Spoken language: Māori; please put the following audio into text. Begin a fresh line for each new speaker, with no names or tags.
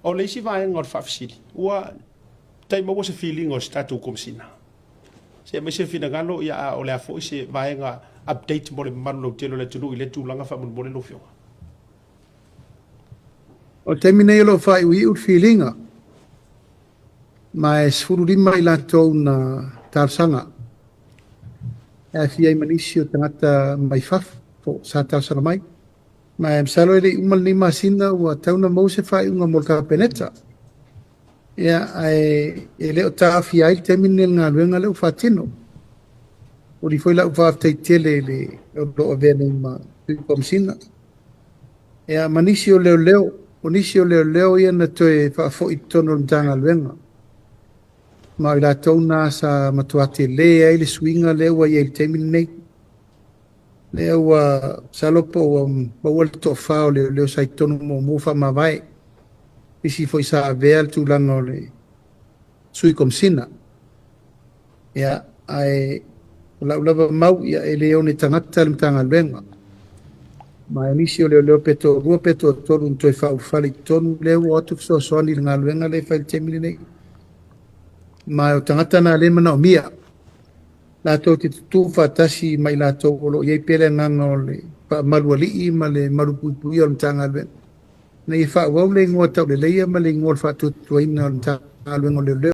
o le isi vai ngor faafesili ua tai mo se feeling o statu komsina se me se fina galo ia o le afo se vai nga update mo le manu telo le tunu ile tulanga fa mo le no fio
o terminate lo fa u feelinga mas furu lima ila to na tarsanga e fia manisio tangata mai faf po sa tarsanga mai ma msalo ile umal ni masina wa tauna mo se fa unga molka peneta ya ai ele o ta fia il terminal nga luenga le fatino o di foi la Faafetai tele le o vene ma komsina ya manisio Leoleo Onisio Leoleo ia na toe whaafo i tono tanga luenga. Ma i la tauna sa matuate lea i le swinga lea ia il temini nei. Lea ua salopo ua maua le toa whao leo sa i tono mo mofa ma vai. Isi foi sa avea le tūlanga o le sui komsina. Ia ai ulaulava mau ia e leo ne tangata le tanga luenga. Ma inisio Leoleo peto rua peto tolu ntoi fa ufali tonu leo atu so soani nga luenga le fa temini nei ma o tangata na le mana o mia la to ti tu fa tasi mai la to lo ye pele nga ngole pa maluali ma le malupu yo tanga le nei fa wo le ngota le le ma le ngol fa tu tuina tanga luenga le